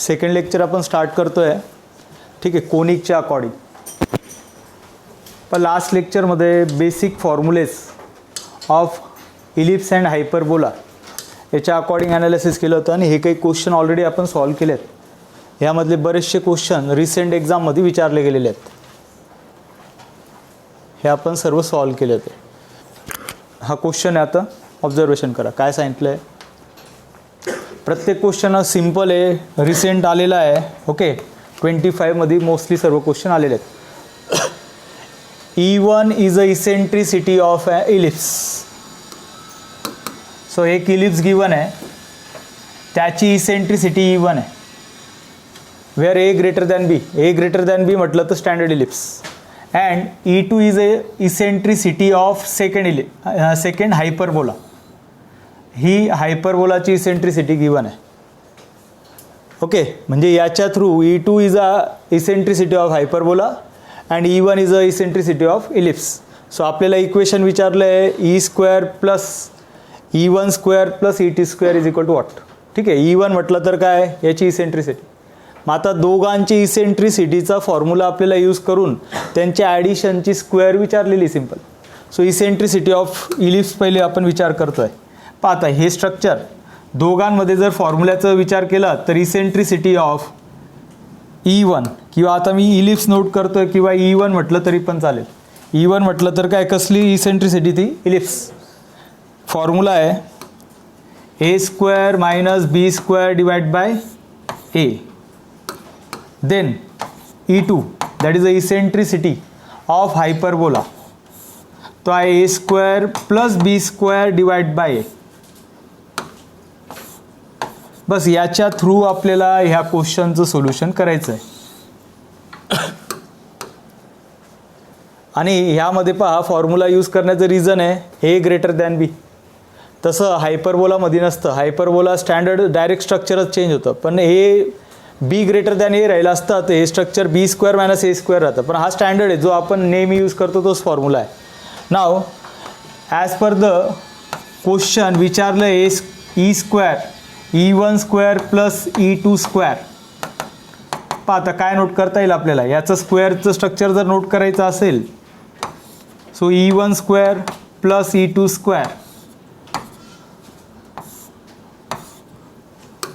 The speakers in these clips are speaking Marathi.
सेकंड लेक्चर आपण स्टार्ट करतोय, ठीक आहे, कोनिकच्या अकॉर्डिंग. पण लास्ट लेक्चरमध्ये basic formulas of ellipse and hyperbola याच्या अकॉर्डिंग ॲनालिसिस केलं होतं आणि हे काही क्वेश्चन ऑलरेडी आपण सॉल्व केले आहेत. ह्यामधले बरेचसे क्वेश्चन रिसेंट एक्झाममध्ये विचारले गेलेले आहेत. हे आपण सर्व सॉल्व केले होते. हा क्वेश्चन आहे, आता ऑब्झर्वेशन करा काय सांगितलं आहे. प्रत्येक क्वेश्चन हा सिम्पल आहे, रिसेंट आलेला आहे. ओके, 25 मध्ये मोस्टली सर्व क्वेश्चन आलेले आहेत. E1 is a eccentricity of a ellipse. So एक इलिप्स गिवन आहे, त्याची इसेंट्रिसिटी E1 आहे. Where A greater than B. A greater than B म्हटलं तर standard ellipse. And E2 is a eccentricity of second hyperbola. ही हायपरबोलाची इसेंट्रिसिटी गिवन आहे. ओके, म्हणजे याच्या through E2 is a eccentricity of hyperbola and E1 is a eccentricity of ellipse. So आपल्याला इक्वेशन विचारलं आहे E² plus E1² plus ET² is equal to watt. ठीक आहे, E1 म्हटलं तर काय, याची इसेंट्रिसिटी. मग आता दोघांची इसेंट्रिसिटीचा फॉर्म्युला आपल्याला यूज करून त्यांच्या ॲडिशनची स्क्वेअर विचारलेली simple. So eccentricity of ellipse पहिले आपण विचार करतोय. पाहता हे स्ट्रक्चर दोघांमध्ये जर फॉर्म्युल्याचा विचार केला तर इसेंट्रिसिटी ऑफ E1, किंवा आता मी इलिप्स नोट करतोय किंवा E1 म्हटलं तरी पण चालेल. E1 म्हटलं तर काय, कसली इसेंट्रिसिटी ती, इलिप्स. फॉर्म्युला आहे A² minus B² divide by A. Then E2 that is the eccentricity of hyperbola. तो आहे A² plus B² divide by A. बस याच्या थ्रू आपल्याला ह्या क्वेश्चनचं सोल्युशन करायचं आहे. आणि ह्यामध्ये पहा फॉर्म्युला यूज करण्याचं रिझन आहे A ग्रेटर दॅन B. तसं हायपरबोलामध्ये नसतं. हायपरबोला स्टँडर्ड डायरेक्ट स्ट्रक्चरच चेंज होतं, पण हे B ग्रेटर दॅन A राहिलं असतं तर हे स्ट्रक्चर B² मायनस A² राहतं. पण हा स्टँडर्ड आहे जो आपण नेहमी यूज करतो, तोच फॉर्म्युला आहे. नाव ॲज पर द क्वेश्चन विचारलं E² E1² प्लस E2². पहा आता काय नोट करता येईल आपल्याला, याचं स्क्वेअरचं स्ट्रक्चर जर नोट करायचं असेल, सो E1² प्लस E2².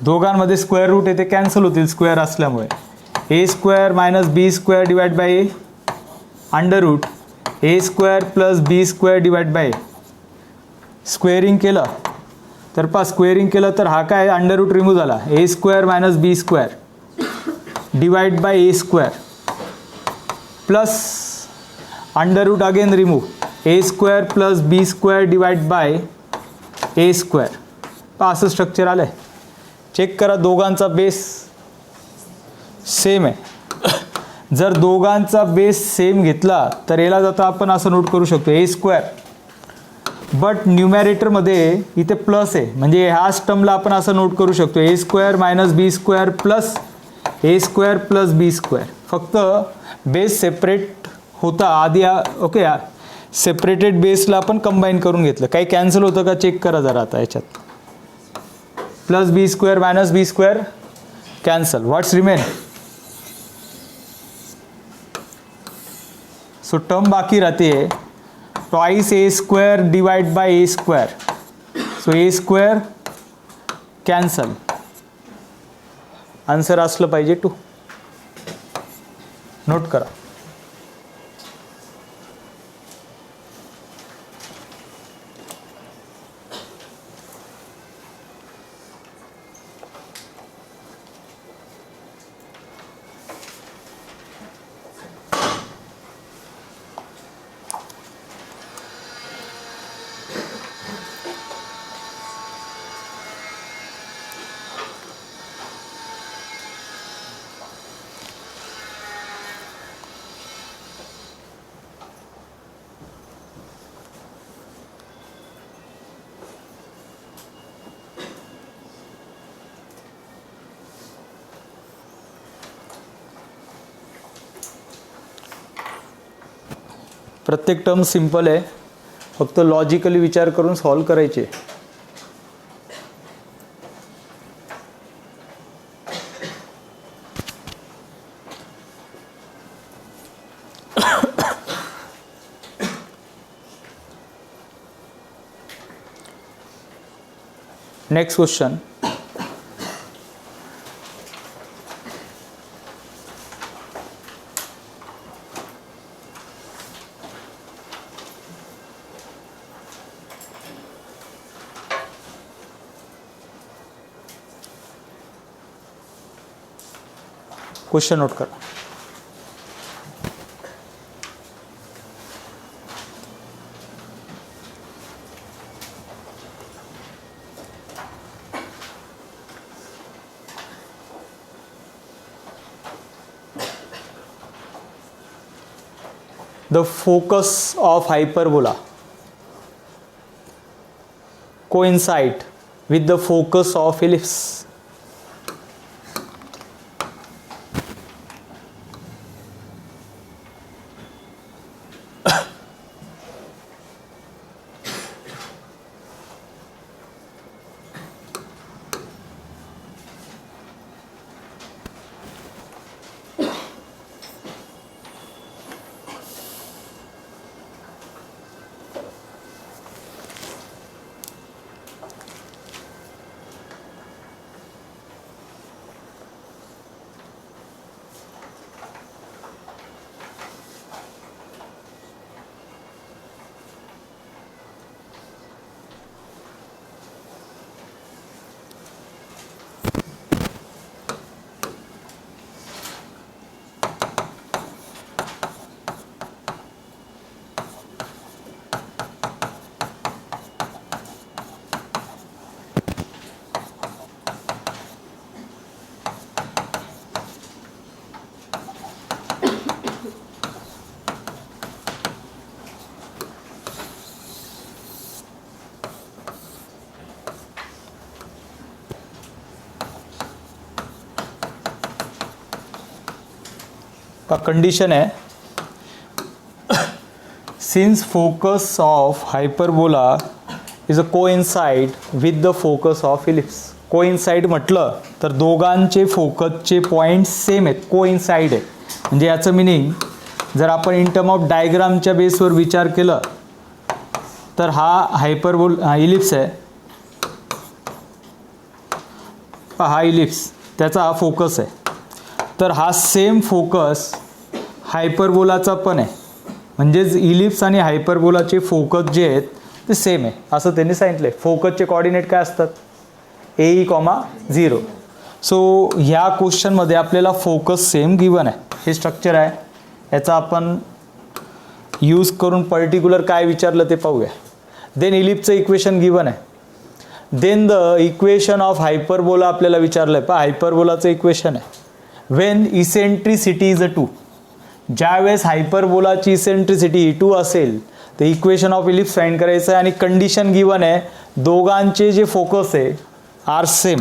दोघांमध्ये स्क्वेअर रूट आहे ते कॅन्सल होतील स्क्वेअर असल्यामुळे. A² minus B² divide by A under root A² plus B² divide by A. Squaring केलं तर पहा, स्क्वेअरिंग केलं तर हा काय अंडर रूट रिमूव्ह झाला. A² minus B² divide by A² plus under root again remove A² plus B² divide by A². पहा असं स्ट्रक्चर आलं आहे. चेक करा, दोघांचा बेस सेम आहे. जर दोघांचा बेस सेम घेतला तर याला जाता आपण असं नोट करू शकतो A². बट न्यूमॅरेटरमध्ये इथे प्लस आहे, म्हणजे ह्या टर्मला आपण असं नोट करू शकतो A² minus B² plus A² plus B². फक्त बेस सेपरेट होता आधी. ओके, सेपरेटेड बेसला आपण कंबाईन करून घेतलं. काही कॅन्सल होतं का चेक करा जरा आता याच्यात. Plus B² minus B² cancel. What's remain. So term बाकी राहते twice A² divide by A². So A² cancel. Answer असलं पाहिजे 2. नोट करा. प्रत्येक टर्म सिंपल आहे, फक्त लॉजिकली विचार करून सॉल्व करायचे. Next question. क्वेश्चन नोट करा. The focus of hyperbola coincide with the focus of ellipse. का कंडीशन है, since focus of hyperbola is a coincide with the focus of ellipse. Coincide म्हटलं तर दोघांचे फोकसचे पॉईंट सेम आहेत, कोइन्साइड आहे. म्हणजे याचं मिनिंग जर आपण इन टर्म ऑफ डायग्रामच्या बेसवर विचार केलं तर हा इलिप्स आहे, हा इलिप्स त्याचा हा फोकस आहे, तर हा सेम फोकस हायपरबोलाचा पण आहे. म्हणजेच इलिप्स आणि हायपरबोलाचे फोकस जे आहेत ते सेम आहे असं त्यांनी सांगितलं आहे. फोकसचे कोऑर्डिनेट काय असतात, AE, 0. सो ह्या क्वेश्चनमध्ये आपल्याला फोकस सेम गिवन आहे, हे स्ट्रक्चर आहे. याचा आपण यूज करून पर्टिक्युलर काय विचारलं ते पाहूया. देन इलिप्सचं इक्वेशन गिवन आहे. Then the equation of hyperbola आपल्याला विचारलं आहे. हायपरबोलाचं इक्वेशन आहे, वेन इसेंट्रिसिटी इज अ 2. ज्यावेळेस हायपरबोलाची इसेंट्रिसिटी 2 असेल तर इक्वेशन ऑफ इलिप्स फाइंड करायचं आहे. आणि कंडिशन गिवन आहे, दोघांचे जे फोकस आहे आर सेम.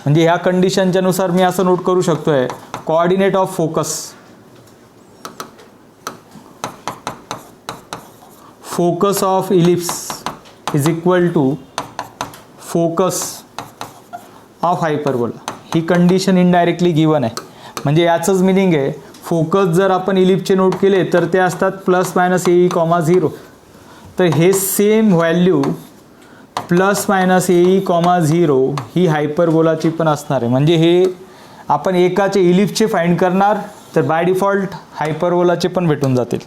म्हणजे ह्या कंडिशनच्या नुसार मी असं नोट करू शकतो आहे, coordinate of focus, focus of ellipse is equal to focus of hyperbola. ही कंडिशन इनडायरेक्टली गिवन आहे. म्हणजे याचंच मिनिंग आहे, फोकस जर आपण इलिप्सचे नोट केले तर ते असतात ±AE, 0. तर हे सेम व्हॅल्यू ±AE, 0 ही हायपरबोलाची पण असणार आहे. म्हणजे हे आपण एकाचे इलिप्सचे फाइंड करणार तर बाय डिफॉल्ट हायपरबोलाचे पण भेटून जातील.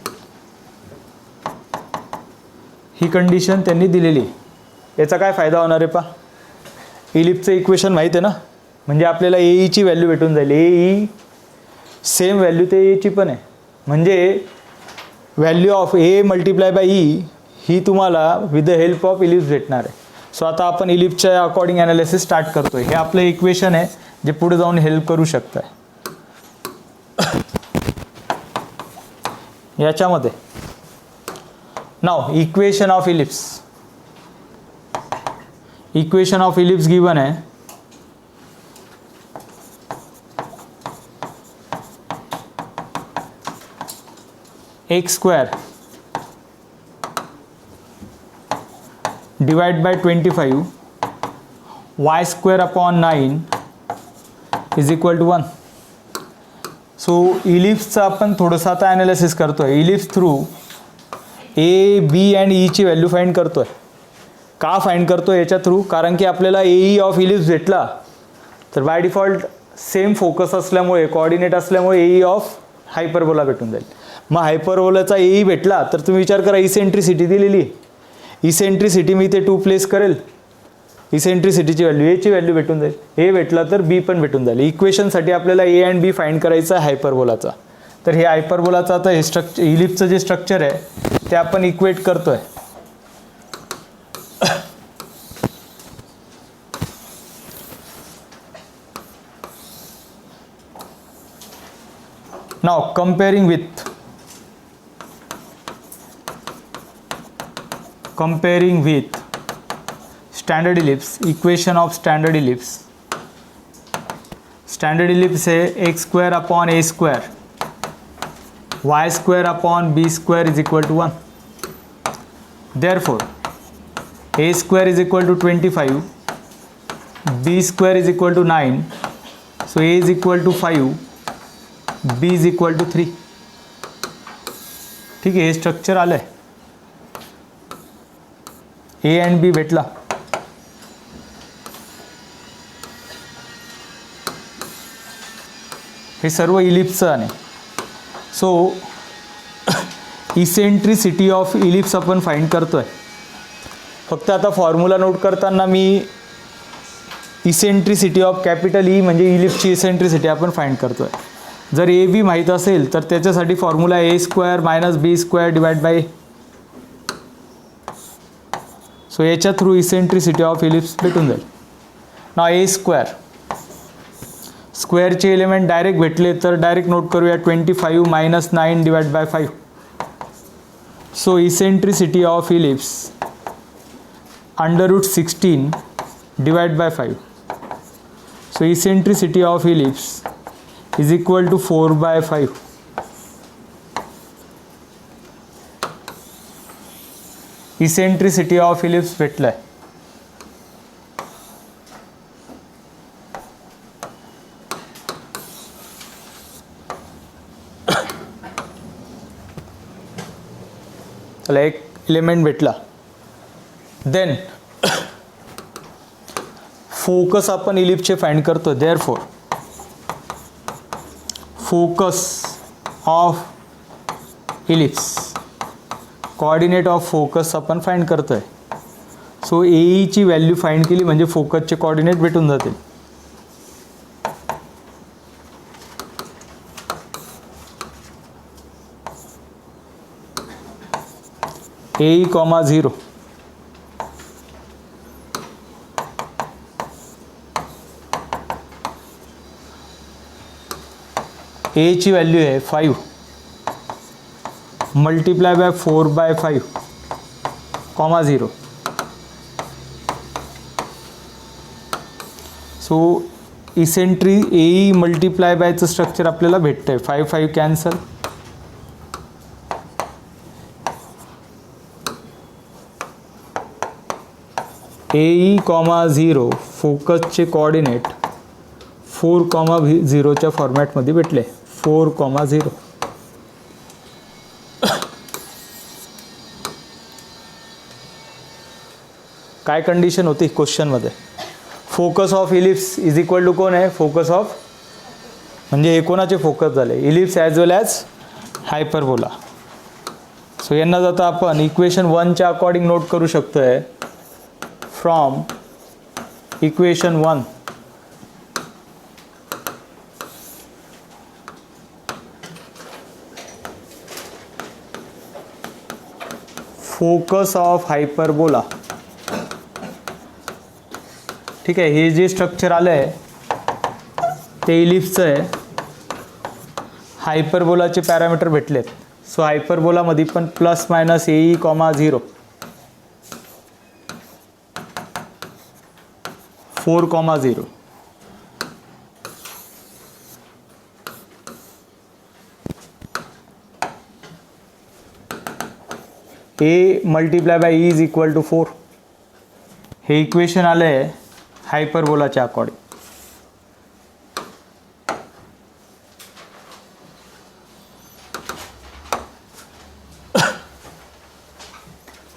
ही कंडिशन त्यांनी दिलेली. याचा काय फायदा होणार आहे पा, इलिप्सचं इक्वेशन माहीत आहे ना, म्हणजे आपल्याला AEची व्हॅल्यू भेटून जाईल. AE सेम व्हॅल्यू ते AEची पण आहे. म्हणजे व्हॅल्यू ऑफ A × E ही तुम्हाला with the help of ellipse भेटणार आहे. सो आता आपण इलिप्सच्या अकॉर्डिंग ॲनालिसिस स्टार्ट करतो आहे. हे आपलं इक्वेशन आहे जे पुढे जाऊन हेल्प करू शकतं आहे. याच्यामध्ये now equation of ellipse, equation of ellipse given आहे. x² divide by 25 y² 9 is equal to 1. So इलिप्सचं आपण थोडंसं आता ॲनालिसिस करतो आहे. Ellipse through A, B and Eची व्हॅल्यू फाइंड करतो आहे. का फाइंड करतो याच्या थ्रू, कारण की आपल्याला एई ऑफ इलिप्स भेटला तर बाय डिफॉल्ट सेम फोकस असल्यामुळे, कोऑर्डिनेट असल्यामुळे एई ऑफ हायपरबोला भेटून जाईल. मग हायपरबोलाचा एई भेटला तर तुम्ही विचार करा, इसेंट्रिसिटी दिलेली, इसेंट्रिसिटी मी ते 2 प्लेस करेल, इसेंट्रिसिटीची व्हॅल्यू, एची व्हॅल्यू भेटून जाईल. ए भेटला तर बी पण भेटून जाईल. इक्वेशनसाठी आपल्याला ए अँड बी फाइंड करायचं आहे हायपरबोलाचा. तर हे हायपरबोलाचं आता हे स्ट्रक्चर, इलिप्सचं जे स्ट्रक्चर आहे ते आपण इक्वेट करतोय. Now comparing with standard ellipse, equation of standard ellipse. Standard ellipse है x square upon a square, y square upon b square is equal to 1. Therefore, a square is equal to 25, b square is equal to 9, so a is equal to 5, b is equal to 3. ठीक आहे, हे स्ट्रक्चर आलं आहे. ए अँड बी भेटला. हे सर्व इलिप्सचं आहे. सो इसेंट्रिसिटी ऑफ इलिप्स आपण फाइंड करतोय. फक्त आता फॉर्म्युला नोट करताना मी इसेंट्रिसिटी ऑफ कॅपिटल ई म्हणजे इलिप्सची इसेंट्रिसिटी आपण फाइंड करतोय. जर ए बी माहीत असेल तर त्याच्यासाठी formula A square minus B square divide by. So याच्या थ्रू इसेंट्रिसिटी ऑफ इलिप्स भेटून जाईल. ना ए स्क्वेअर, स्क्वेअरचे एलिमेंट डायरेक्ट भेटले तर डायरेक्ट नोट करूया 25 minus 9 divide by 5. So eccentricity of ellipse √16 divide by 5. So eccentricity of ellipse is equal to 4/5. Eccentricity of ellipse भेटलाय. चला, एक एलिमेंट भेटला. देन फोकस आपण इलिप्सचे फाइंड करतो. Therefore focus of ellipse, coordinate of focus आपण फाइंड करतोय. सो एईची व्हॅल्यू फाइंड केली म्हणजे फोकसचे कोऑर्डिनेट भेटून जातील. ए कॉमा 0, ए ची व्हॅल्यू आहे 5 मल्टिप्लाय बाय 4/5 कॉमा 0. सो इसेंट्री ए मल्टिप्लाय बायचं स्ट्रक्चर आपल्याला भेटतंय. 5 5 कॅन्सल. ए कॉमा 0 फोकसचे कोऑर्डिनेट 4,0च्या फॉर्मॅटमध्ये भेटले. 4,0. काय कंडिशन होती क्वेश्चनमध्ये? Focus of ellipse is equal to कोण आहे? फोकस ऑफ म्हणजे हे कोणाचे फोकस झाले? Ellipse as well as hyperbola. So यांना जाता आपण इक्वेशन 1च्या अकॉर्डिंग नोट करू शकतोय. From equation 1 focus of hyperbola. ठीक आहे, हे जे स्ट्रक्चर आलं आहे ते इलिप्सचं आहे. हायपरबोलाचे पॅरामीटर भेटलेत. सो हायपरबोलामध्ये पण plus minus a comma 0 4,0. A multiply by E is equal to 4. हे इक्वेशन आलं आहे हायपरबोलाच्या अकॉर्डिंग.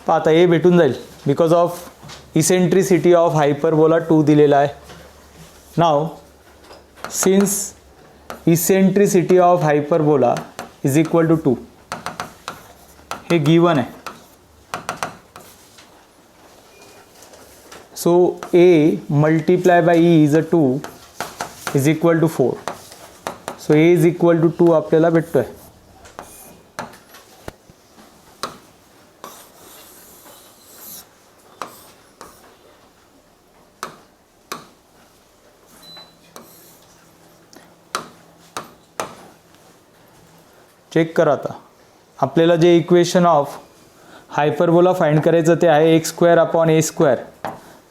आता ए भेटून जाईल because of eccentricity of hyperbola 2 दिलेला आहे. Now since eccentricity of hyperbola is equal to 2 हे गिवन आहे. So A multiply by E is a 2 is equal to 4. So A is equal to 2 आपल्याला भेटतोय. चेक करा आता. आपल्याला जे इक्वेशन ऑफ हायपरबोला फाइंड करायचं ते आहे x square upon a square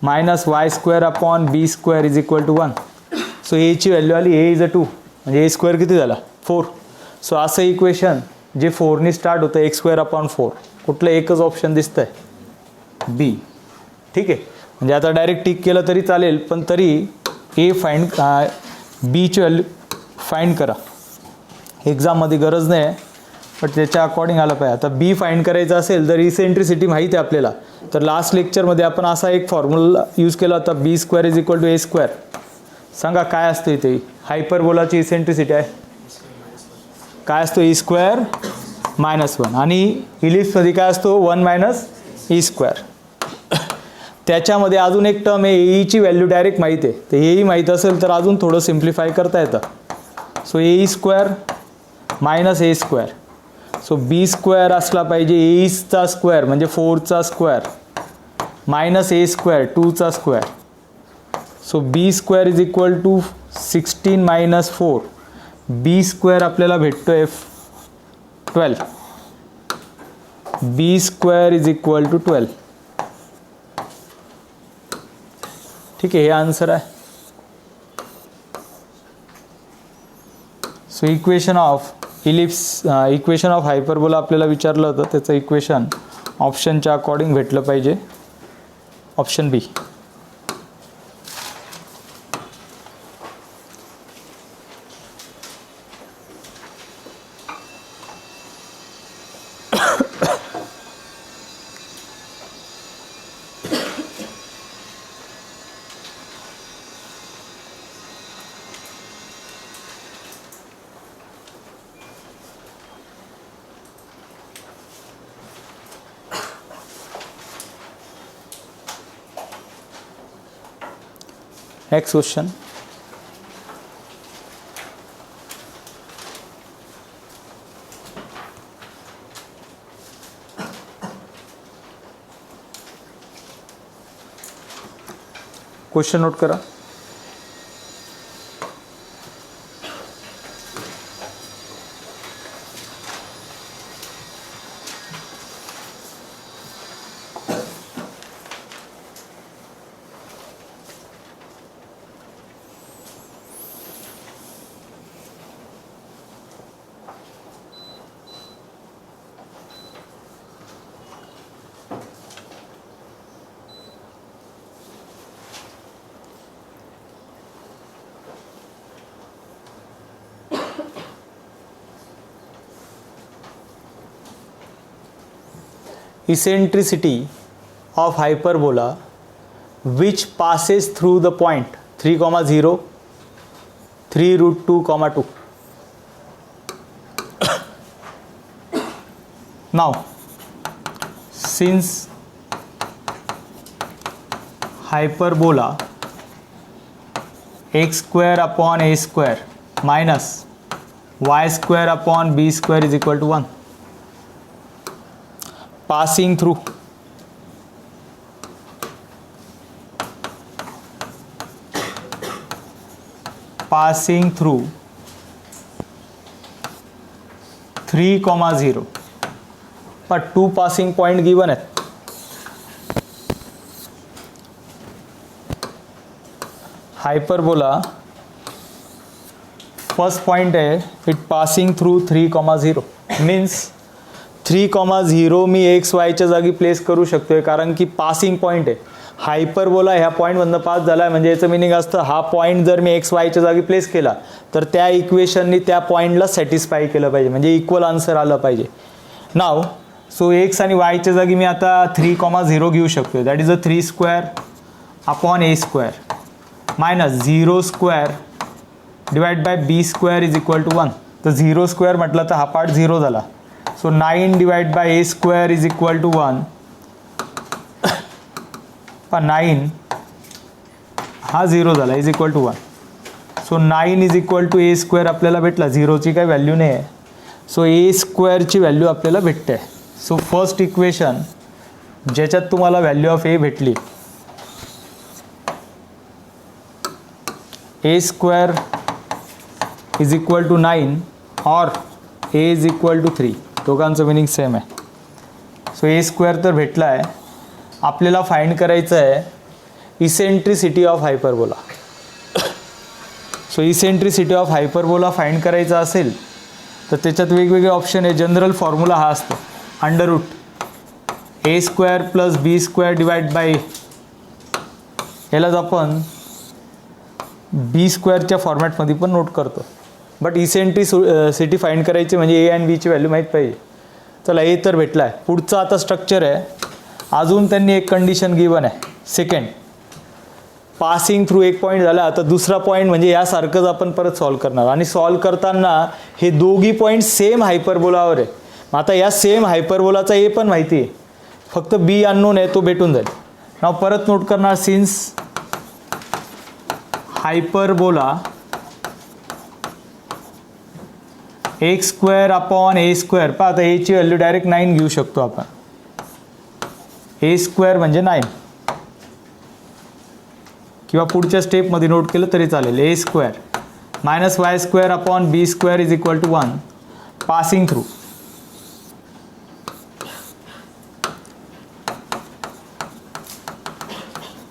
minus y square upon b square is equal to 1. So एची व्हॅल्यू आली ए इज अ 2 म्हणजे ए स्क्वेअर किती झाला 4. सो असं इक्वेशन जे 4नी स्टार्ट होतं एक्स स्क्वेअर अपॉन 4 कुठलं एकच ऑप्शन दिसतं आहे बी. ठीक आहे म्हणजे आता डायरेक्ट टिक केलं तरी चालेल पण तरी ए फाइंड बीची व्हॅल्यू फाइंड करा. एक्झाममध्ये गरज नाही आहे पण त्याच्या अकॉर्डिंग आलं पाहिजे. आता बी फाइंड करायचं असेल तर इसेंट्रिसिटी माहिती आहे आपल्याला. तर लास्ट लेक्चरमध्ये आपण असा एक फॉर्म्युला यूज केला होता B square is equal to A square. सांगा काय असतं इथे हायपरबोलाची इसेंट्रिसिटी आहे काय असतो ई स्क्वेअर मायनस 1 आणि इलिप्समध्ये काय असतो 1 मायनस ई स्क्वेअर. त्याच्यामध्ये अजून एक टर्म आहे एईची व्हॅल्यू डायरेक्ट माहिती आहे तर एई माहीत असेल तर अजून थोडं सिम्प्लिफाय करता येतं. So A square minus A square. So B square असला पाहिजे एईचा स्क्वेअर म्हणजे 4चा स्क्वेअर मायनस ए स्क्वेअर 2चा square. So B square is equal to 16 minus 4. B square आपल्याला भेटतोय 12. B square is equal to 12. ठीक आहे हे आन्सर आहे. So equation of equation of hyperbola आपल्याला विचारलं होतं त्याचं इक्वेशन ऑप्शनच्या अकॉर्डिंग भेटलं पाहिजे. Option B. Next question. Question note करा. Eccentricity of hyperbola which passes through the point 3, 0, 3 root 2, 2. Now, since hyperbola x square upon a square minus y square upon b square is equal to 1, passing through passing through 3, 0 but 2 passing point given आहेत. हायपरबोला फर्स्ट पॉइंट आहे इट पासिंग थ्रू 3, 0 मीन्स 3, 0 मी एक्स वायच्या जागी प्लेस करू शकतोय कारण की पासिंग पॉईंट आहे. हायपरबोला ह्या पॉईंटमधनं पास झाला आहे म्हणजे याचं मिनिंग असतं हा पॉईंट जर मी एक्स वायच्या जागी प्लेस केला तर त्या इक्वेशननी त्या पॉईंटला सॅटिस्फाय केलं पाहिजे म्हणजे इक्वल आन्सर आलं पाहिजे. नाव सो एक्स आणि वायच्या जागी मी आता 3,0 घेऊ शकतो. That is a 3 square upon a square minus 0 square divide by b square is equal to 1. तर 0 स्क्वेअर म्हटलं तर हा पार्ट 0 झाला. So 9 divide by a square is equal to 1. पण 9 हा 0 झाला is equal to 1. So 9 is equal to A square आपल्याला भेटला. 0ची काही व्हॅल्यू नाही आहे. सो ए स्क्वेअरची व्हॅल्यू आपल्याला भेटते. सो फर्स्ट इक्वेशन ज्याच्यात तुम्हाला व्हॅल्यू ऑफ ए भेटली, ए स्क्वेअर इज इक्वल टू 9 और ए इज इक्वल टू 3, दोघांचं मिनिंग सेम आहे. सो ए स्क्वेअर तर भेटला आहे. आपल्याला फाइंड करायचं आहे eccentricity of hyperbola. So eccentricity of hyperbola find करायचा असेल तर त्याच्यात वेगवेगळे ऑप्शन आहे. जनरल फॉर्म्युला हा असतो under root a square plus b square divide by a. यालाच आपण बी स्क्वेअरच्या फॉर्मॅटमध्ये पण नोट करतो. बट इसेंट्रिसिटी फाइंड करायची म्हणजे ए आणि बीची व्हॅल्यू माहीत पाहिजे. चला ए तर भेटला आहे. पुढचं आता स्ट्रक्चर आहे. अजून त्यांनी एक कंडिशन गिवन आहे. सेकंड पासिंग थ्रू एक पॉईंट झाला. आता दुसरा पॉईंट म्हणजे यासारखंच आपण परत सॉल्व करणार आणि सॉल्व करताना हे दोघी पॉईंट सेम हायपरबोलावर आहे. आता या सेम हायपरबोलाचा ए पण माहिती आहे, फक्त बी अननोन आहे, तो भेटून जाईल. नाव परत नोट करणार since hyperbola x square upon a square. पहा आता एची व्हॅल्यू डायरेक्ट 9 घेऊ शकतो आपण. ए स्क्वेअर म्हणजे 9 किंवा पुढच्या स्टेपमध्ये नोट केलं तरी चालेल. A square minus y square upon b square is equal to 1 passing through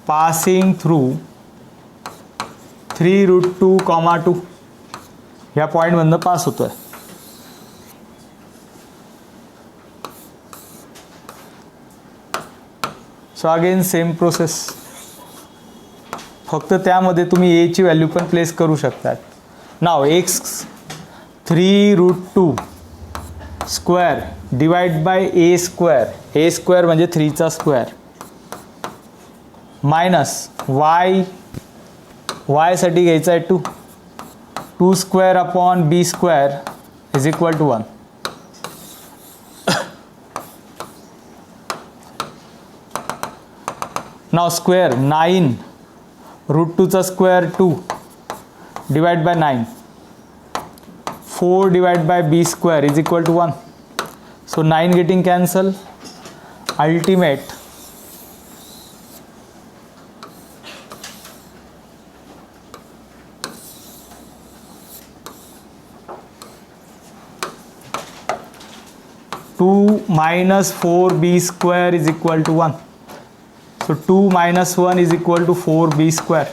passing through 3√2, 2 ह्या पॉईंटमधनं पास होतोय. सो अगेन सेम प्रोसेस, फक्त त्यामध्ये तुम्ही एची व्हॅल्यू पण प्लेस करू शकतात. Now x 3√2 square divide by a square. A square म्हणजे 3चा स्क्वेअर मायनस वाय, वायसाठी घ्यायचा आहे 2 square upon b square is equal to 1. Now square 9√2चा square 2 divide by 9 4 divide by b square is equal to 1. So 9 getting cancel. Ultimate minus 4b square is equal to 1. So 2 minus 1 is equal to 4b square.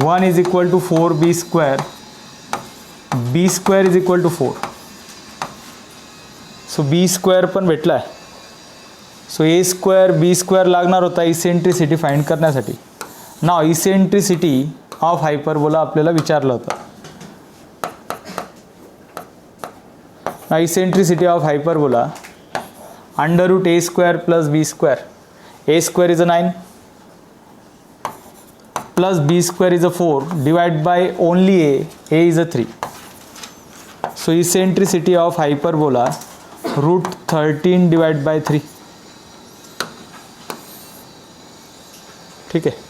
1 is equal to 4b square. b square is equal to 4. So b square पण भेटला आहे. So A square B square लागणार होता इसेंट्रिसिटी फाइंड करण्यासाठी. नाव इसेंट्रिसिटी ऑफ हायपरबोला आपल्याला विचारलं होतं. Now eccentricity of hyperbola under root a square plus b square. A square is uh 9 plus b square is uh 4 divide by only a is a 3. So eccentricity of hyperbola root 13 divide by 3. ठीक आहे.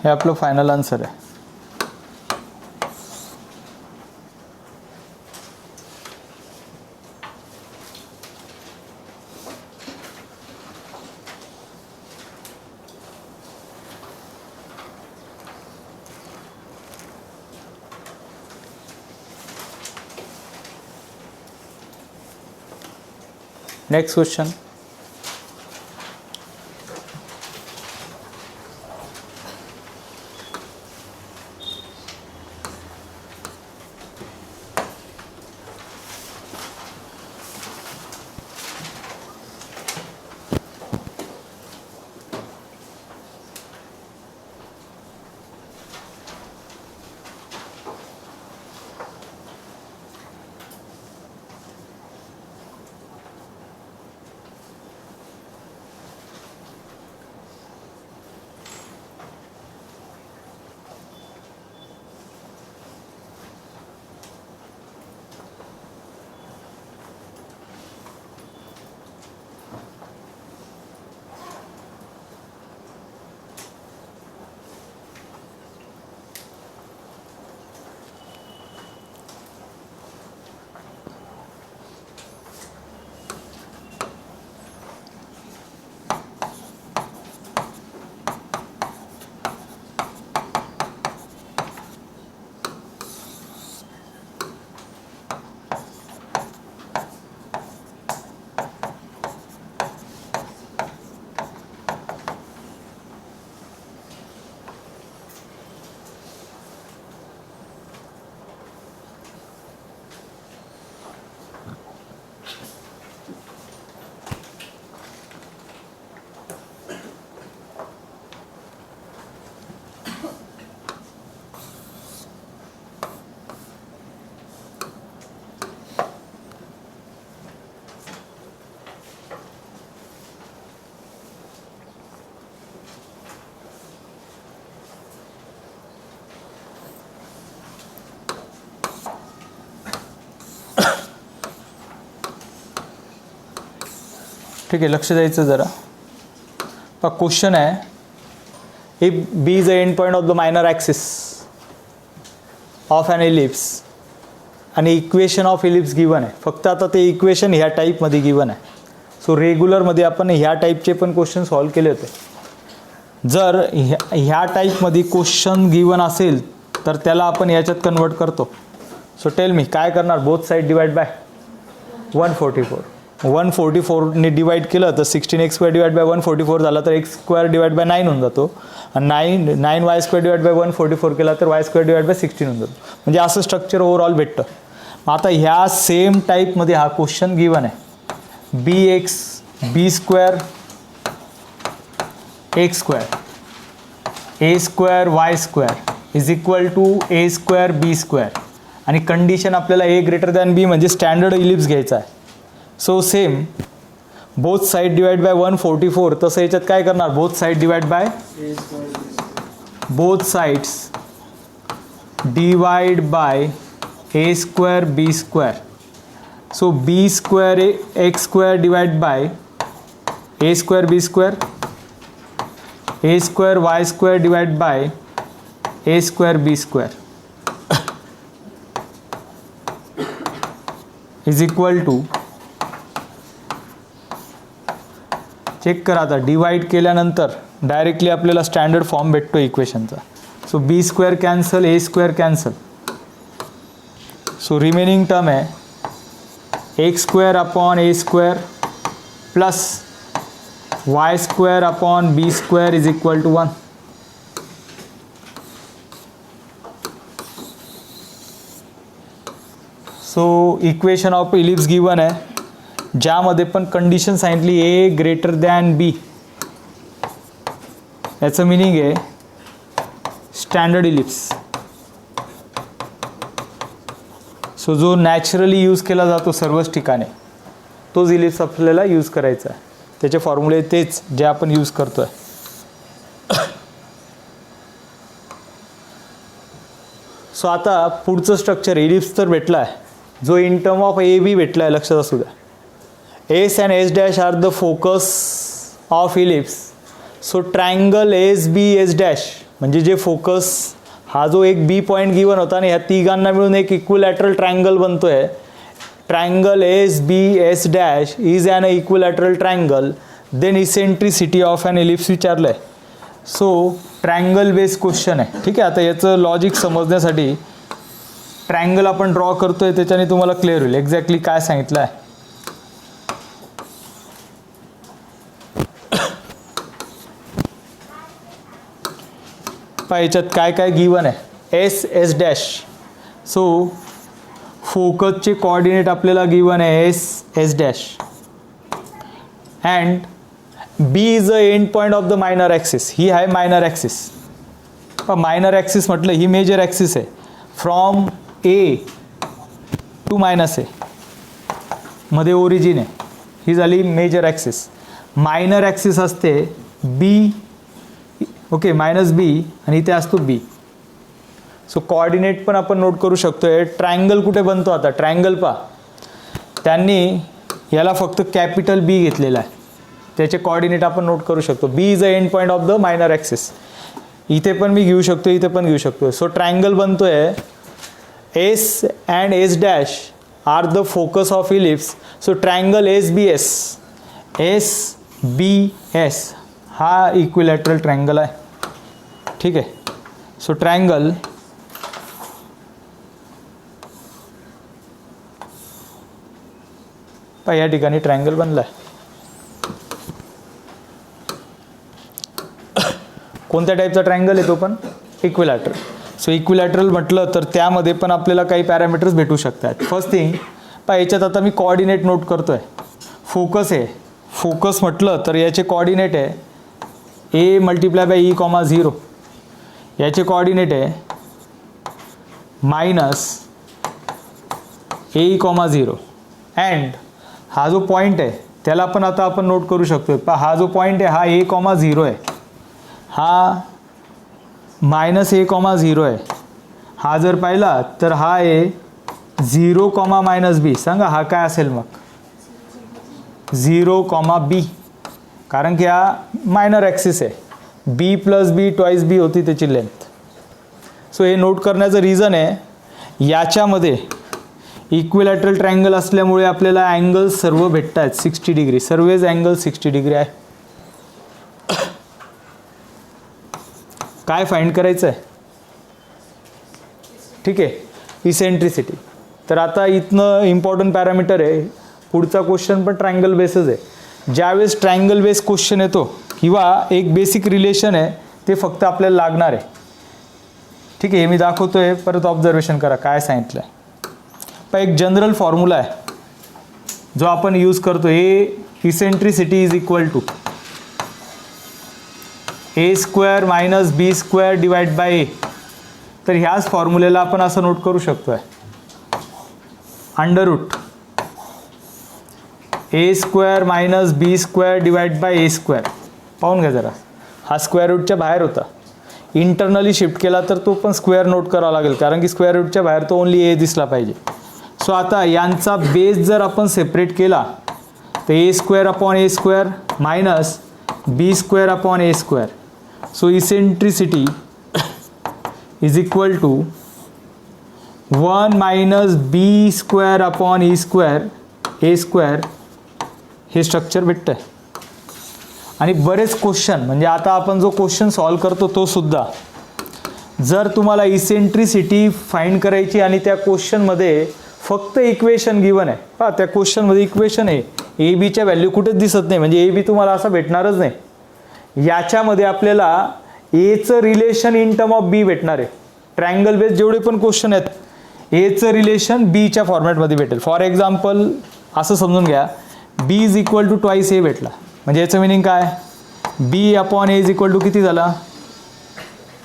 हे आपलं फायनल आन्सर आहे. Next question. ठीक आहे, लक्ष द्यायचं जरा. क्वेश्चन आहे, if b is the end point of the minor axis of an ellipse आणि इक्वेशन ऑफ इलिप्स गिवन आहे. फक्त आता ते इक्वेशन ह्या टाईपमध्ये गिवन आहे. सो रेग्युलरमध्ये आपण ह्या टाईपचे पण क्वेश्चन सॉल्व केले होते. जर ह्या टाईपमध्ये क्वेश्चन गिवन असेल तर त्याला आपण याच्यात कन्वर्ट करतो. सो टेल मी काय करणार, बोथ साईड डिवाइड बाय 144. 144ने डिवाइड केलं तर 16x² डिवाइड बाय 144 झाला तर x² डिवाइड बाय 9 होऊन जातो. आणि 9y² डिवाइड बाय 144 केला तर y² डिवाइड बाय 16 होऊन जातो. म्हणजे असं स्ट्रक्चर ओव्हरऑल भेटतं. आता ह्या सेम टाईपमध्ये हा क्वेश्चन गिवन आहे, b² x² a² y² is equal to a² b² आणि कंडिशन आपल्याला a ग्रेटर दॅन b म्हणजे स्टँडर्ड इलिप्स घ्यायचा आहे. So same both side divide by 144. तसं याच्यात काय करणार, both side divide by both sides divide by a² b². So b² x² divide by a² b² a² y² divide by a² b² is equal to, check करा आता, डिवाइड केल्यानंतर डायरेक्टली आपल्याला स्टँडर्ड फॉर्म भेटतो इक्वेशनचा. So b² cancel, a² cancel. So remaining term आहे x² upon a² plus y² upon b² is equal to 1. So equation of ellipse given आहे, ज्यामध्ये पण कंडिशन सांगितली a ग्रेटर दॅन b. याचं मिनिंग आहे स्टँडर्ड इलिप्स. सो जो नॅचरली यूज केला जातो सर्वच ठिकाणी तोच इलिप्स आपल्याला यूज करायचा आहे. त्याचे फॉर्म्युले तेच जे आपण यूज करतो आहे. सो आता पुढचं स्ट्रक्चर इलिप्स तर भेटला आहे, जो in term of a b भेटला आहे, लक्षात असू द्या. S and S dash are the focus of ellipse. So triangle S B S dash म्हणजे जे फोकस, हा जो एक बी पॉईंट गिवन होता आणि ह्या तिघांना मिळून एक इक्विलॅटरल ट्रायंगल बनतोय. Triangle S B S dash is an equilateral triangle. Then eccentricity of an ellipse विचारलं आहे. सो ट्रायंगल बेस्ड क्वेश्चन आहे. ठीक आहे, आता याचं लॉजिक समजण्यासाठी ट्रायंगल आपण ड्रॉ करतोय, त्याच्याने तुम्हाला क्लिअर होईल एक्झॅक्टली काय सांगितलं आहे. पहा याच्यात काय काय गिवन आहे, एस एस डॅश. सो फोकसचे कोऑर्डिनेट आपल्याला गिवन आहे S S dash and B is uh end point of the minor axis. ही आहे मायनर ॲक्सिस. मायनर ॲक्सिस म्हटलं ही मेजर ॲक्सिस आहे from a to minus a मध्ये ओरिजिन आहे, ही झाली मेजर ॲक्सिस. मायनर ॲक्सिस असते बी, ओके, मायनस बी आणि इथे असतो बी. सो कोऑर्डिनेट पण आपण नोट करू शकतोय. ट्रायंगल कुठे बनतो आता, ट्रायंगल पहा त्यांनी याला फक्त कॅपिटल बी घेतलेला आहे, त्याचे कोऑर्डिनेट आपण नोट करू शकतो. B is uh end point of the minor axis. इथे पण मी घेऊ शकतो, इथे पण घेऊ शकतो. सो ट्रायंगल बनतोय S and S dash are the focus of ellipse. So triangle S B S, S B S हा इक्विलॅटरल ट्रायंगल आहे. ठीक आहे. सो ट्रायंगल या ठिकाणी ट्रायंगल बनला आहे. कोणत्या टाईपचा ट्रायंगल आहे तो पण इक्विलॅटरल. सो इक्विलॅटरल म्हटलं तर त्यामध्ये पण आपल्याला काही पॅरामीटर्स भेटू शकतात. फर्स्ट थिंग याच्यात आता मी कोऑर्डिनेट नोट करतोय. फोकस आहे, फोकस म्हटलं तर याचे कोऑर्डिनेट आहे ए मल्टिप्लाय बाय ई कॉमा 0. याचे कोऑर्डिनेट आहे minus A E comma 0 and हा जो पॉईंट आहे त्याला पण आता आपण नोट करू शकतो. हा जो पॉईंट आहे हा ए कॉमा 0 आहे, हा मायनस ए कॉमा 0 आहे. हा जर पाहिला तर हा आहे 0 कॉमा मायनस बी. सांगा हा काय असेल मग, 0 कॉमा बी, कारण की हा मायनर ॲक्सिस आहे. बी प्लस बी ट्वाईस बी होती त्याची लेंथ. सो हे नोट करण्याचं रिझन आहे याच्यामध्ये इक्विलॅटरल ट्रायंगल असल्यामुळे आपल्याला अँगल सर्व भेटत आहेत 60 डिग्री. सर्वच अँगल 60 डिग्री आहे. काय फाइंड करायचं आहे, ठीक आहे, इसेंट्रिसिटी. तर आता इथनं इम्पॉर्टंट पॅरामीटर आहे. पुढचा क्वेश्चन पण ट्रायंगल बेसच आहे. ज्यावेळेस ट्रायंगल बेस क्वेश्चन येतो किंवा एक बेसिक रिलेशन आहे ते फक्त आपल्याला लागणार आहे. ठीक आहे, हे मी दाखवतोय, परत ऑब्झर्वेशन करा काय सांगितलं आहे. पण एक जनरल फॉर्म्युला आहे जो आपण यूज करतो. Eccentricity is equal to A square minus B square divide by a. तर ह्याच फॉर्म्युलेला आपण असं नोट करू शकतो आहे under root a square minus B square divide by a square. पाहून घ्या जरा, हा स्क्वेअर रूटच्या बाहेर होता. इंटरनली शिफ्ट केला तर तो पण स्क्वेअर नोट करावा लागेल, कारण की स्क्वेअर रूटच्या बाहेर तो ओनली ए दिसला पाहिजे. सो आता यांचा बेस जर आपण सेपरेट केला तर a square upon a square minus B square upon a square. So eccentricity is equal to 1 minus B square upon e square a square. हे स्ट्रक्चर भेटतं आहे. आणि बरेच क्वेश्चन, म्हणजे आता आपण जो क्वेश्चन सॉल्व करतो तो सुद्धा, जर तुम्हाला इसेंट्रिसिटी फाइंड करायची आणि त्या क्वेश्चनमध्ये फक्त इक्वेशन गिवन आहे, पहा त्या क्वेश्चनमध्ये इक्वेशन आहे, ए बीच्या व्हॅल्यू कुठेच दिसत नाही, म्हणजे ए बी तुम्हाला असं भेटणारच नाही. याच्यामध्ये आपल्याला एचं रिलेशन इन टर्म ऑफ बी भेटणार आहे. ट्रायंगल बेस जेवढे पण क्वेश्चन आहेत एचं रिलेशन बीच्या फॉर्मॅटमध्ये भेटेल. फॉर एक्झाम्पल असं समजून घ्या, b is equal to twice a भेटला, म्हणजे याचं मिनिंग काय, b upon a is equal to किती झाला,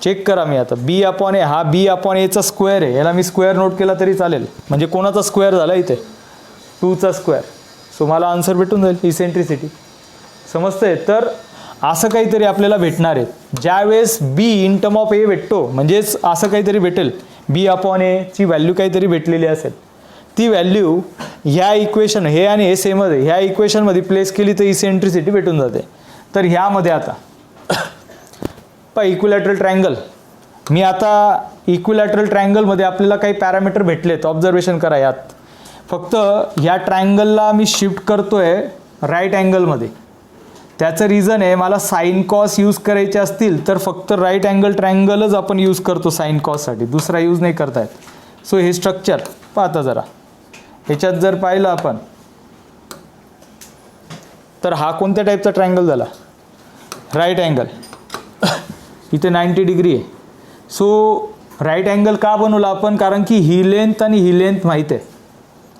चेक करा. मी आता बी अपॉन ए, हा बी अपॉन एचा स्क्वेअर आहे, याला मी स्क्वेअर नोट केला तरी चालेल, म्हणजे कोणाचा स्क्वेअर झाला इथे, 2चा स्क्वेअर. सो मला आन्सर भेटून जाईल इसेंट्रिसिटी. समजतंय. तर असं काहीतरी आपल्याला भेटणार आहे. ज्यावेळेस बी इन टर्म ऑफ ए भेटतो, म्हणजेच असं काहीतरी भेटेल, बी अपॉन एची व्हॅल्यू काहीतरी भेटलेली असेल, ती व्हॅल्यू ह्या इक्वेशन, हे आणि हे सेमच आहे, ह्या इक्वेशनमध्ये प्लेस केली तर इसेंट्रिसिटी भेटून जाते. तर ह्यामध्ये आता इक्विलॅटरल ट्रायंगल, मी आता इक्विलॅटरल ट्रायंगलमध्ये आपल्याला काही पॅरामीटर भेटलेत, ऑब्झर्वेशन करा. यात फक्त ह्या ट्रायंगलला मी शिफ्ट करतोय राईट अँगलमध्ये. त्याचं रिझन आहे, मला साईन कॉस यूज करायचे असतील तर फक्त राईट अँगल ट्रायंगलच आपण यूज करतो साईन कॉससाठी, दुसरा यूज नाही करता येत. सो हे स्ट्रक्चर पाहता जरा, ह्याच्यात जर पाहिलं आपण तर हा कोणत्या टाईपचा ट्रायंगल झाला, राईट अँगल. इथे 90 डिग्री आहे, सो राईट अँगल का बनवला आपण, कारण की ही लेंथ आणि ही लेंथ माहीत आहे.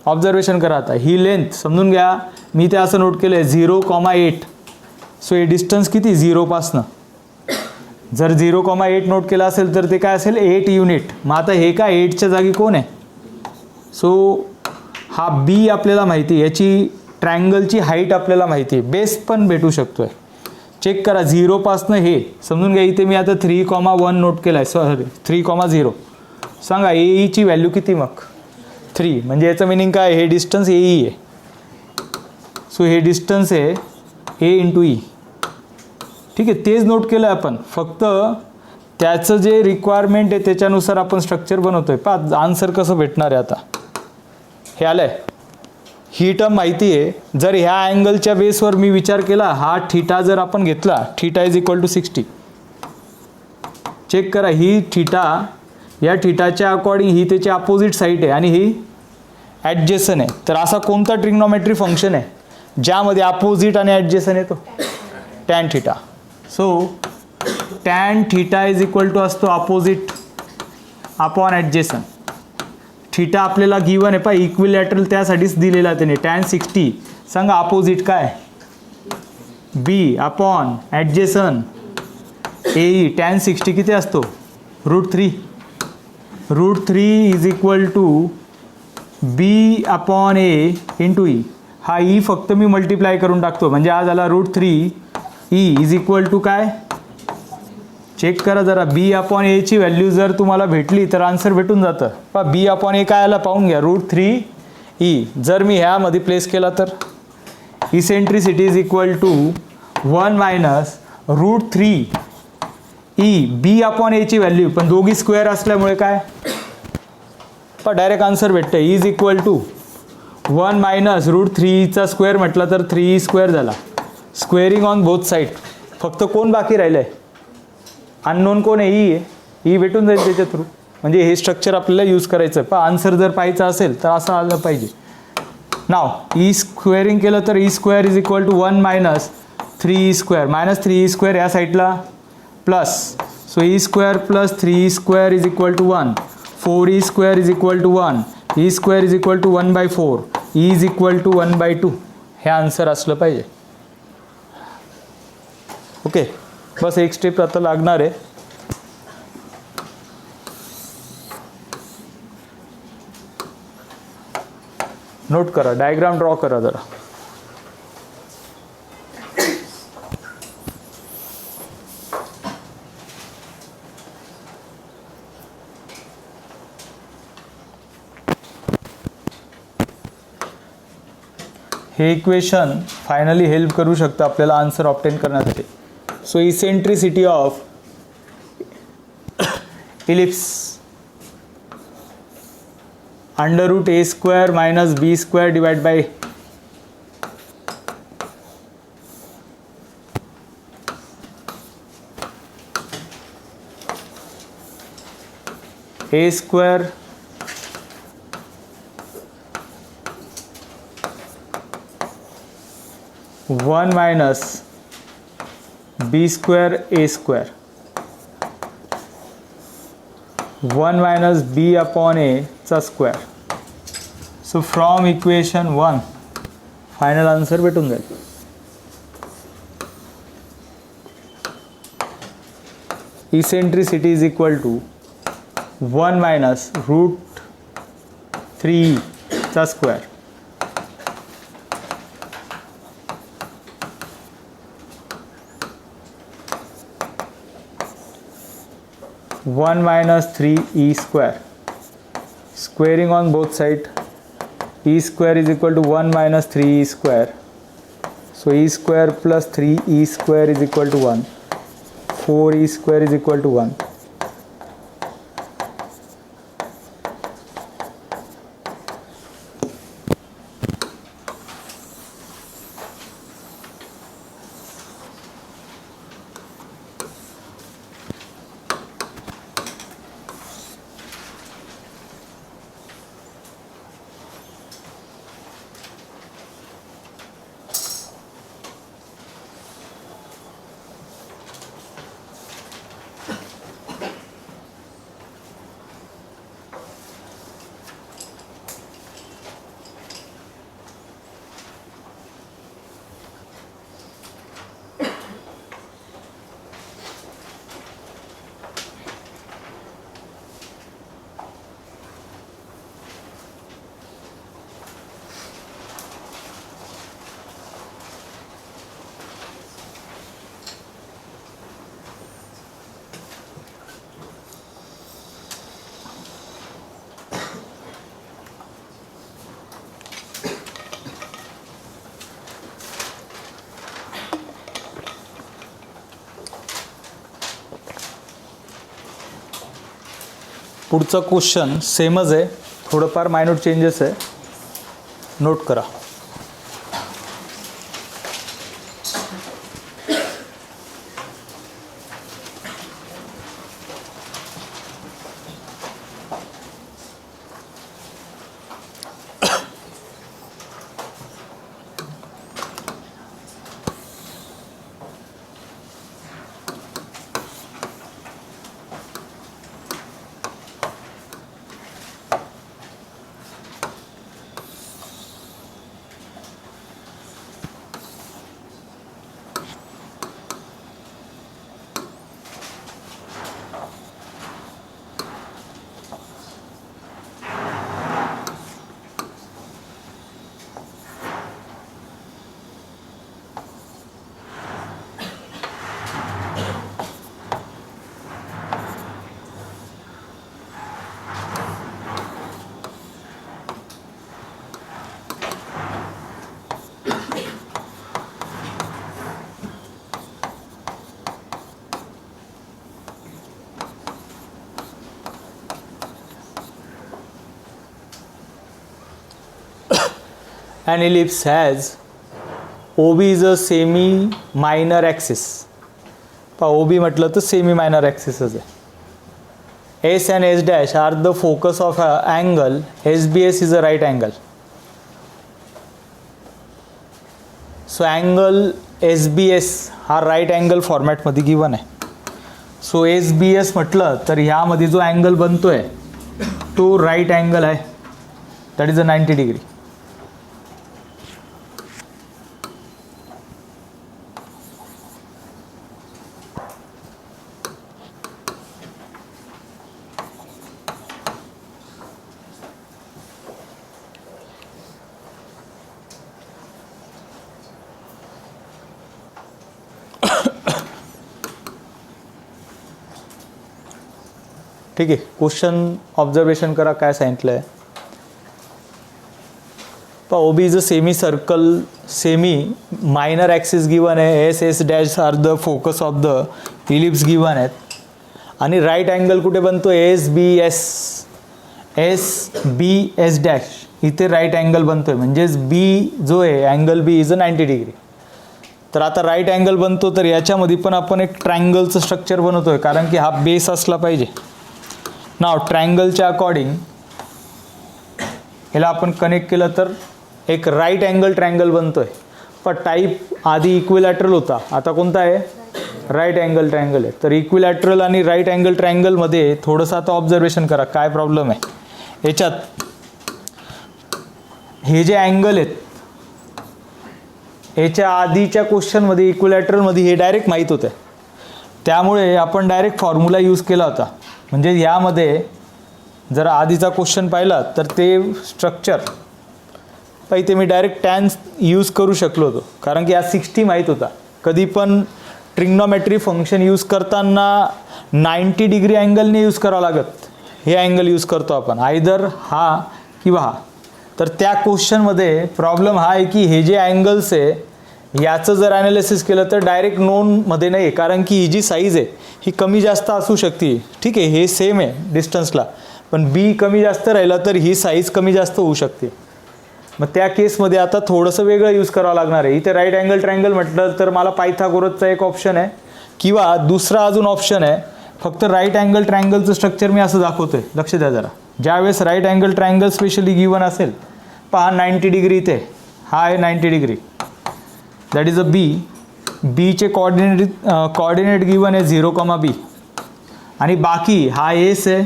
ऑब्झर्वेशन करा आता, ही लेंथ समजून घ्या, मी ते असं नोट केलं आहे 0,8. सो हे डिस्टन्स किती 0 पासनं, जर 0,8 नोट केला असेल तर ते काय असेल 8 युनिट. मग आता हे काय 8च्या जागी कोण आहे. सो हा बी आपल्याला माहिती आहे, याची ट्रायंगलची हाईट आपल्याला माहिती आहे, बेस पण भेटू शकतो आहे. चेक करा 0 पासनं हे समजून घ्या, इथे मी आता 3,1 नोट केला आहे, सॉरी 3,0. सांगा एईची व्हॅल्यू किती मग 3, म्हणजे याचं मिनिंग काय, हे डिस्टन्स एई आहे. सो हे डिस्टन्स आहे ए इंटू ई. ठीक आहे, तेच नोट केलं आहे आपण, फक्त त्याचं जे रिक्वायरमेंट आहे त्याच्यानुसार आपण स्ट्रक्चर बनवतोय. पहा आन्सर कसं भेटणार आहे आता. हे आलं आहे, ही टर्म माहिती आहे. जर ह्या अँगलच्या बेसवर मी विचार केला, हा थीटा जर आपण घेतला, theta is equal to 60. Check करा, ही थीटा या थीटाच्या अकॉर्डिंग ही त्याची अपोजिट साईड आहे आणि ही ॲडजेसन आहे. तर असा कोणता ट्रिग्नोमेट्री फंक्शन आहे ज्यामध्ये अपोजिट आणि ॲडजेसन येतो, tan theta. So tan theta is equal to असतो अपोजिट अपॉन ॲडजेसन. थीटा आपल्याला गिवन आहे, पहा इक्विलॅटरल त्यासाठीच दिलेला आहे त्याने. टॅन 60 सांगा अपोजिट काय, बी अपॉन ॲडजेसन एई. टॅन 60 किती असतो √3. √3 is equal to b upon a into e. हा ई फक्त मी मल्टिप्लाय करून टाकतो, म्हणजे हा झाला √3 ई इज इक्वल टू काय. चेक करा जरा, बी अपॉन एची व्हॅल्यू जर तुम्हाला भेटली तर आन्सर भेटून जातं. पहा बी अपॉन ए काय आला पाहून घ्या, √3 ई. जर मी ह्यामध्ये प्लेस केला तर eccentricity is equal to 1 minus √3 e. B upon एची व्हॅल्यू, पण दोघी स्क्वेअर असल्यामुळे काय पण डायरेक्ट आन्सर भेटतं. इज इक्वल टू 1 मायनस √3चा स्क्वेअर म्हटलं तर 3 स्क्वेअर झाला. Squaring on both side. फक्त कोण बाकी राहिलं आहे, अननोन कोण आहे, ई आहे. ई भेटून जाईल त्याच्या थ्रू, म्हणजे हे स्ट्रक्चर आपल्याला यूज करायचं आहे. पण आन्सर जर पाहायचा असेल तर असं आलं पाहिजे. नाव ई स्क्वेअरिंग केलं तर e square is equal to 1 minus 3 square. Minus 3 square या साईडला plus. So e square plus 3 square is equal to 1. 4 square is equal to 1. E square is equal to 1/4. E is equal to 1/2. हे आन्सर असलं पाहिजे. ओके, बस एक स्टेप आता लागणार आहे. नोट करा, डायग्राम ड्रॉ करा जरा. हे इक्वेशन फायनली हेल्प करू शकतं आपल्याला आन्सर ऑब्टेन करण्यासाठी. So eccentricity of ellipse √a² minus b² divide by a² (1 minus b² a²) 1 minus b upon a चा square. So from equation 1 final answer भेटून जाईल. Eccentricity is equal to 1 minus √3 चा square. (1 minus 3e²). Squaring on both sides, e² is equal to 1 minus 3e². So e² plus 3e² is equal to 1. 4e² is equal to 1. पुढचा क्वेश्चन सेमच आहे, थोडंफार मायनूट चेंजेस आहे, नोट करा. An ellipse has OB is a semi minor axis. OB म्हटलं तर सेमी मायनर ॲक्सिसच आहे. S and S dash are the focus of angle. SBS is a right angle. So angle SBS हा राईट अँगल फॉर्मॅटमध्ये गिवन आहे. सो SBS म्हटलं तर ह्यामध्ये जो अँगल बनतोय तो राईट अँगल आहे, दॅट इज अ 90 डिग्री. ठीक आहे, क्वेश्चन ऑब्झर्वेशन करा काय सांगितलं आहे. OB is a semi circle, semi minor axis given आहे. S dash are the focus of the ellipse given आहेत. आणि राईट अँगल कुठे बनतो? SBS डॅश इथे राईट अँगल बनतोय, म्हणजेच बी जो आहे angle B is a 90 degree. तर आता राईट अँगल बनतो तर याच्यामध्ये पण आपण एक ट्रायंगलचं स्ट्रक्चर बनवतोय, कारण की हा बेस असला पाहिजे. नाव ट्रायंगलच्या अकॉर्डिंग ह्याला आपण कनेक्ट केलं तर एक राईट अँगल ट्रायंगल बनतोय. पण टाईप आधी इक्विलॅटरल होता, आता कोणता आहे? राईट अँगल ट्रायंगल आहे. तर इक्विलॅटरल आणि राईट अँगल ट्रायंगलमध्ये थोडंसं आता ऑब्झर्वेशन करा काय प्रॉब्लेम आहे. याच्यात हे जे अँगल आहेत याच्या आधीच्या क्वेश्चनमध्ये इक्विलॅटरलमध्ये हे डायरेक्ट माहीत होतं, त्यामुळे आपण डायरेक्ट फॉर्म्युला यूज केला होता. म्हणजे यामध्ये जर आधीचा क्वेश्चन पाहिला तर ते स्ट्रक्चर इथे मी डायरेक्ट टॅन यूज करू शकलो होतो, कारण की हा 60 माहीत होता. कधी पण ट्रिग्नॉमेट्री फंक्शन यूज करताना 90 डिग्री अँगलने यूज करावं लागत. हे अँगल यूज करतो आपण आयदर हा किंवा हा. तर त्या क्वेश्चनमध्ये प्रॉब्लेम हा आहे की हे जे अँगल्स आहे याचं जर ॲनालिसिस केलं तर डायरेक्ट नोनमध्ये नाही आहे, कारण की ही जी साईज आहे ही कमी जास्त असू शकते. ठीक आहे, हे सेम आहे डिस्टन्सला, पण बी कमी जास्त राहिला तर ही साईज कमी जास्त होऊ शकते. मग त्या केसमध्ये आता थोडंसं वेगळं यूज करावं लागणार आहे. इथे राईट अँगल ट्रायंगल म्हटलं तर मला पायथागोरसचा एक ऑप्शन आहे, किंवा दुसरा अजून ऑप्शन आहे फक्त राईट अँगल ट्रायंगलचं स्ट्रक्चर मी असं दाखवतोय. लक्ष द्या जरा, ज्यावेळेस right angle triangle specially given असेल, पहा 90 डिग्री इथे, हा आहे 90 डिग्री, दॅट इज अ बीचे कॉर्डिनेट गिवन आहे 0,b, आणि बाकी हा एस आहे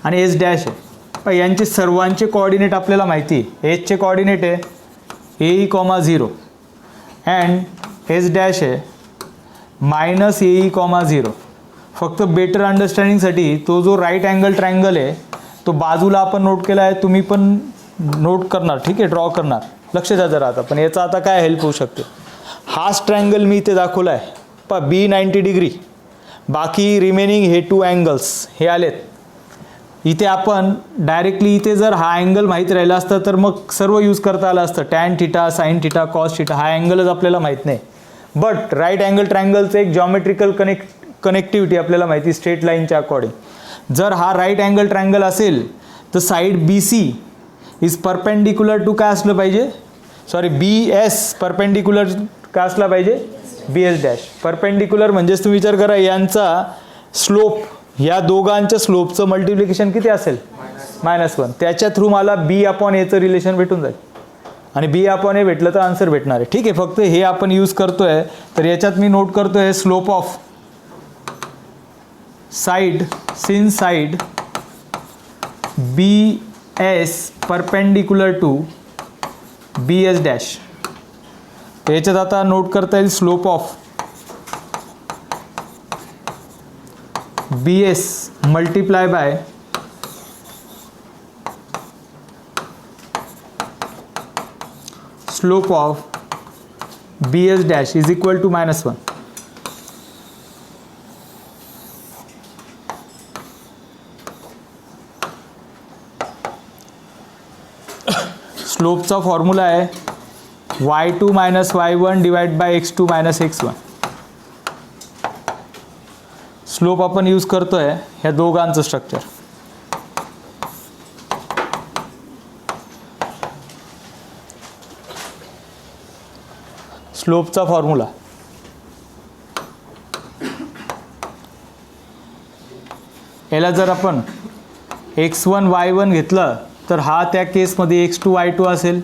आणि एस डॅश आहे. पण यांचे सर्वांचे कॉर्डिनेट आपल्याला माहिती आहे. एसचे कॉर्डिनेट आहे AE,0 अँड एस डॅश आहे -AE,0. फक्त बेटर अंडरस्टँडिंगसाठी तो जो राईट अँगल ट्रायंगल आहे तो बाजूला आपण नोट केला आहे, तुम्ही पण नोट करणार. ठीक आहे, ड्रॉ करणार. लक्ष द्या जरा आता, पण याचा आता काय हेल्प होऊ शकते. हाच ट्रायंगल मी इथे दाखवला आहे पहा, बी 90 डिग्री, बाकी रिमेनिंग हे 2 अँगल्स हे आलेत. इथे आपण डायरेक्टली इथे जर हा अँगल माहीत राहिला असता तर मग सर्व यूज करता आलं असतं. Tan theta, sine theta, cos theta, हा अँगलच आपल्याला माहीत नाही. बट राईट अँगल ट्रायंगलचं एक जॉमेट्रिकल कनेक्टिव्हिटी आपल्याला माहिती स्ट्रेट लाईनच्या अकॉर्डिंग. जर हा राईट अँगल ट्रायंगल असेल तर side B C is perpendicular to काय असलं पाहिजे, सॉरी बी एस परपेंडिक्युलर काय असला पाहिजे, बी एस डॅश. परपेंडिक्युलर म्हणजेच तुम्ही विचार करा यांचा स्लोप, या दोघांच्या स्लोपचं मल्टिप्लिकेशन किती असेल, -1. त्याच्या थ्रू मला बी अपॉन एचं रिलेशन भेटून जाईल आणि बी अपॉन ए भेटलं तर आन्सर भेटणार आहे. ठीक आहे, फक्त हे आपण यूज करतोय तर याच्यात मी नोट करतोय slope of side since side B S perpendicular to B S dash. याच्यात आता नोट करता येईल slope of B S multiply by slope of B S dash is equal to -1. स्लोपचा फॉर्म्युला आहे y2 - y1 divide by x2 - x1. Slope आपण यूज करतोय ह्या दोघांचं स्ट्रक्चर. स्लोपचा फॉर्म्युला याला जर आपण x1 y1 घेतलं तर हा त्या केसमध्ये x2 y2 असेल,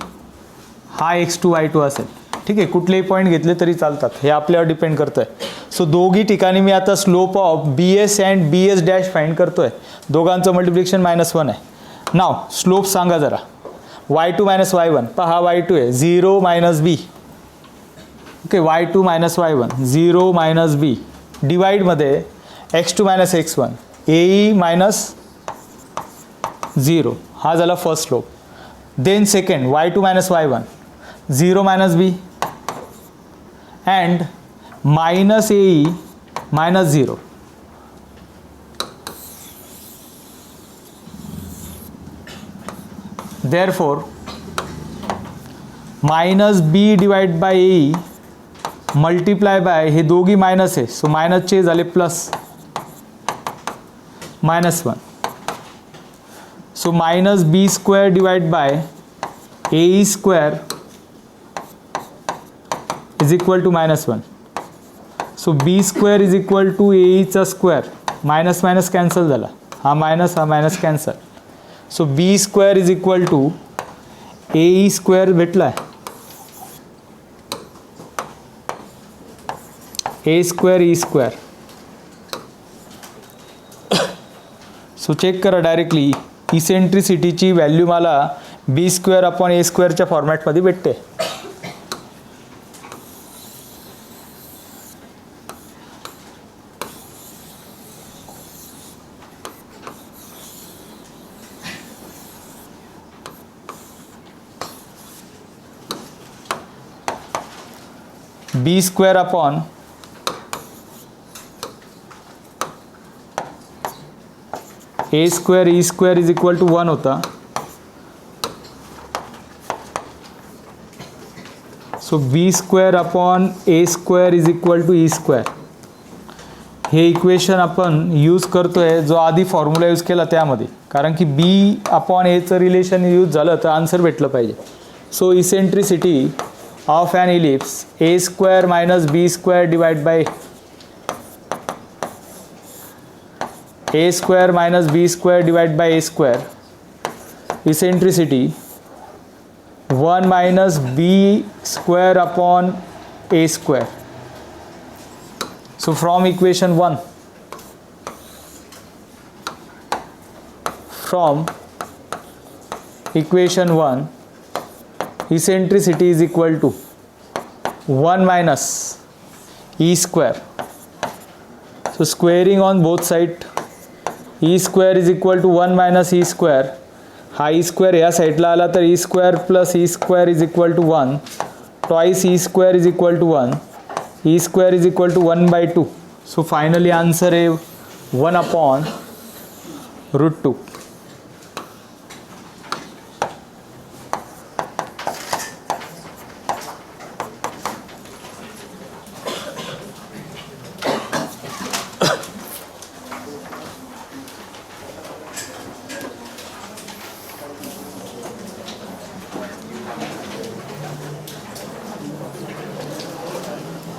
हा x2 y2 असेल. ठीक आहे, कुठलेही पॉईंट घेतले तरी चालतात, हे आपल्यावर डिपेंड करतं आहे. सो दोघी ठिकाणी मी आता slope of B S and B S dash find करतोय. दोघांचं मल्टिप्लिकेशन -1 आहे. नाव स्लोप सांगा जरा. y2 - y1 पहा, y2 आहे 0 - b. Okay, y2 - y1 0 - b डिवाइडमध्ये x2 - x1 ए मायनस 0. हा झाला first slope. Then second y2 - y1 0 - b and -ae -0. Therefore -b divide by ae multiply by हे दोघी मायनस आहे, सो मायनसचे झाले plus -1. So -b square divide by ae square is equal to -1. So b square is equal to aeचा स्क्वेअर. मायनस मायनस कॅन्सल झाला, हा minus cancel. So b square is equal to ae square भेटला आहे. A square e square. So check करा डायरेक्टली इसेंट्रिसिटीची व्हॅल्यू मला बी स्क्वेअर अपॉन ए स्क्वेअरच्या फॉर्मॅटमध्ये भेटते. B square upon a square e square is equal to 1 होता. So B square upon a square is equal to e square. हे इक्वेशन आपण यूज करतोय जो आधी फॉर्म्युला यूज केला त्यामध्ये, कारण की बी अपॉन एचं रिलेशन यूज झालं तर आन्सर भेटलं पाहिजे. So eccentricity of an ellipse a square minus B square divide by a square minus b square divided by a square. Eccentricity 1 minus b square upon a square. So from equation 1, eccentricity is equal to 1 minus e square. So squaring on both sides, e square is equal to 1 minus e square. हा ई स्क्वेअर या साईडला आला तर e square plus e square is equal to 1. Twice e square is equal to 1. E square is equal to 1/2. So finally answer आहे 1/√2.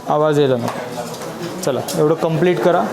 आवाज यायला नको. चला एवढं कंप्लीट करा.